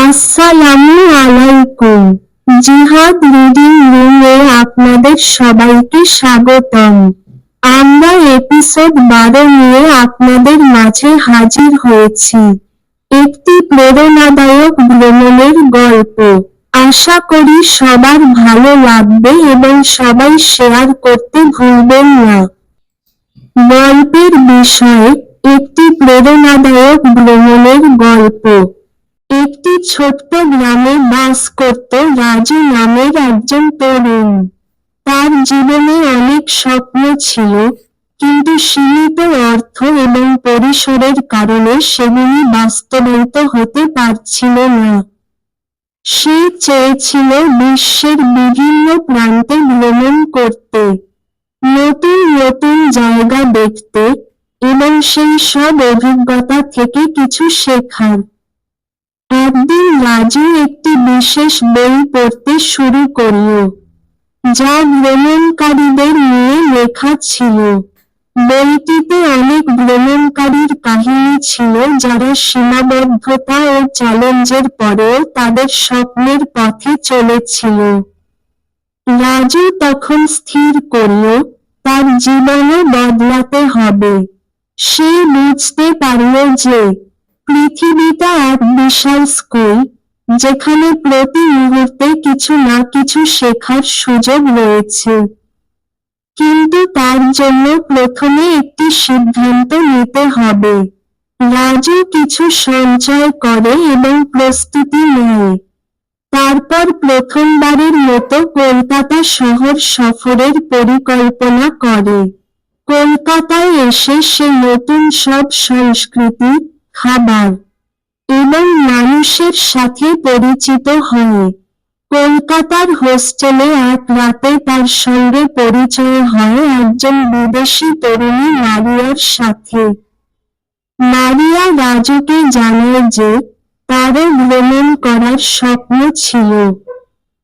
আসসালামু আলাইকুম। জিহাদ রিডিং রুমে আপনাদের সবাইকে স্বাগতম। আমরা এপিসোড 12 নিয়ে আপনাদের মাঝে হাজির হয়েছি। একটি প্রেরণাদায়ক ভ্রমণের গল্প। আশা করি সবার ভালো লাগবে এবং সবাই শেয়ার করতে ভুলবেন না। গল্পের বিষয়, একটি প্রেরণাদায়ক ভ্রমণের গল্প। একটি ছোট্ট গ্রামে বাস করত রাজু নামের একজন তরুণ। তার জীবনে অনেক স্বপ্ন ছিল, কিন্তু সীমিত অর্থ এবং পরিসরের কারণে সেগুলি বাস্তবায়িত হতে পারছিল না। সে চেয়েছিল বিশ্বের বিভিন্ন প্রান্তে ভ্রমণ করতে, নতুন নতুন জায়গা দেখতে এবং সেই সব অভিজ্ঞতা থেকে কিছু শেখার। একদিন রাজু একটি বিশেষ বই পড়তে শুরু করল, যা ভ্রমণকারীদের নিয়ে লেখা ছিল। বইটিতে অনেক ভ্রমণকারীর কাহিনী ছিল যারা সীমাবদ্ধতা ও চ্যালেঞ্জের পরেও তাদের স্বপ্নের পথে চলেছিল। রাজু তখন স্থির করল, তার জীবনও বদলাতে হবে। সে বুঝতে পারল যে পৃথিবীটা এক বিশাল স্কুল, যেখানে প্রতি মুহূর্তে কিছু না কিছু শেখার সুযোগ রয়েছে। কিন্তু তার জন্য প্রথমে একটি সিদ্ধান্ত নিতে হবে। রাজু কিছু সঞ্চয় করে এবং প্রস্তুতি নেয়। তারপর প্রথমবারের মতো কলকাতা শহর সফরের পরিকল্পনা করে। কলকাতায় এসে সে নতুন সব সংস্কৃতি, খাবার এবং মানুষের সাথে পরিচিত হয়। কলকাতার হোস্টেলে এক রাতে তার সঙ্গে পরিচয় হয় একজন বিদেশি তরুণী মারিয়ার সাথে। মারিয়া রাজুকে জানায় যে তারও ভ্রমণ করার স্বপ্ন ছিল,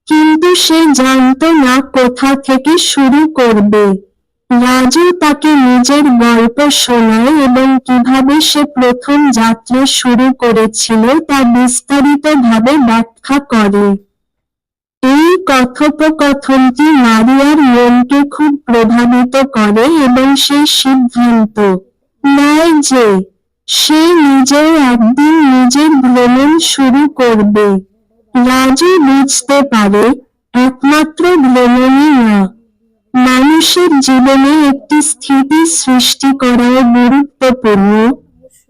কিন্তু সে জানত না কোথা থেকে শুরু করবে। রাজু তাকে নিজের গল্প শোনায় এবং কিভাবে সে প্রথম যাত্রা শুরু করেছিল তা বিস্তারিতভাবে ব্যাখ্যা করে। এই কথোপকথনটি মারিয়ার মনকে খুব প্রভাবিত করে এবং সে সিদ্ধান্ত নেয় যে সে নিজেও একদিন নিজের ভ্রমণ শুরু করবে। রাজু বুঝতে পারে, একমাত্র ভ্রমণই না, মানুষের জীবনে একটি স্থিতি সৃষ্টি করাও গুরুত্বপূর্ণ,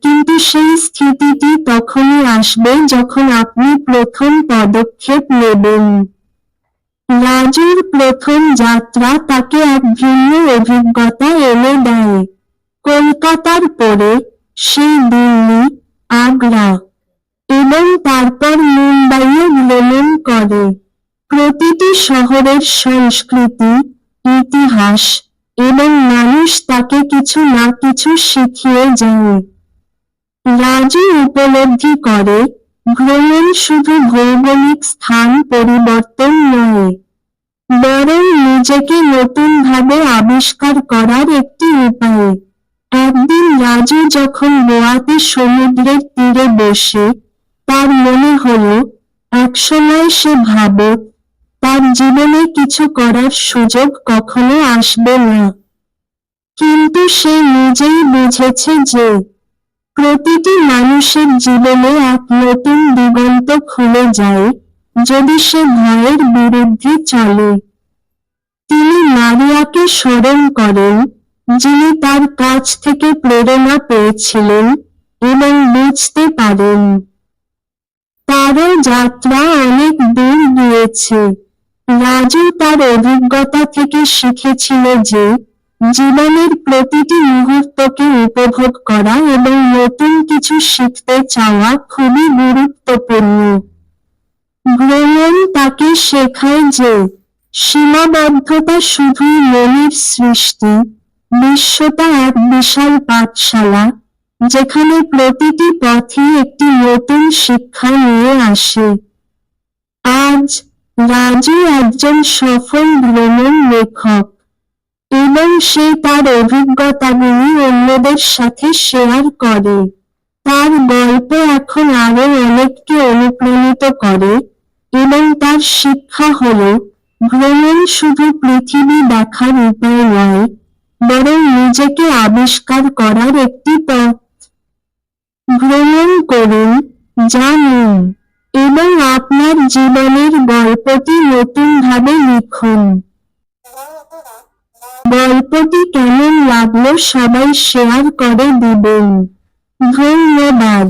কিন্তু সেই স্থিতিটি তখনই আসবে যখন আপনি প্রথম পদক্ষেপ নেবেন। রাজুর প্রথম যাত্রা তাকে এক ভিন্ন অভিজ্ঞতা এনে দেয়। কলকাতার পরে সে দিল্লি, আগ্রা এবং তারপর মুম্বাইয়ে ভ্রমণ করে। প্রতিটি শহরের সংস্কৃতি, ইতিহাস এবং মানুষ তাকে কিছু না কিছু শিখিয়ে যায়। রাজু উপলব্ধি করে, ভ্রমণ শুধু ভৌগোলিক স্থান পরিবর্তন নয়, বরং নিজেকে নতুনভাবে আবিষ্কার করার একটি উপায়। একদিন রাজু যখন গোয়াতে সমুদ্রের তীরে বসে, তার মনে হলো একসময় সে ভাবত তার জীবনে কিছু করার সুযোগ কখনো আসবে না। কিন্তু সে নিজেই বুঝেছে যে প্রতিটি মানুষের জীবনে এক নতুন দিগন্ত খুলে যায় যদি সে ভয়ের বিরুদ্ধে চলে। তিনি মারিয়াকে স্মরণ করেন, যিনি তার কাছ থেকে প্রেরণা পেয়েছিলেন, এবং বুঝতে পারেন তারও যাত্রা অনেক দূর গিয়েছে। রাজু তার অভিজ্ঞতা থেকে শিখেছিল যে জীবনের প্রতিটি মুহূর্তকে উপভোগ করা এবং নতুন কিছু শিখতে চাওয়া খুবই গুরুত্বপূর্ণ। ভ্রমণ তাকে শেখায় যে সীমাবদ্ধতা শুধুই মনের সৃষ্টি, বিশ্বটা এক বিশাল পাঠশালা, যেখানে প্রতিটি পথই একটি নতুন শিক্ষা নিয়ে আসে। আজ রাজু একজন সফল ভ্রমণ লেখক এবং সে তার অভিজ্ঞতাগুলি অন্যদের সাথে শেয়ার করে। তার গল্প এখন আরও অনেককে অনুপ্রাণিত জাগ্রত করে, এবং তার শিক্ষা হল ভ্রমণ শুধু পৃথিবী দেখার উপায় নয়, বরং নিজেকে আবিষ্কার করার একটি পথ। ভ্রমণ করুন, জানুন, এবং আপনার জীবনের গল্পটি নতুনভাবে লিখুন। গল্পটি কেমন লাগলো সবাই শেয়ার করে দিবেন। ধন্যবাদ।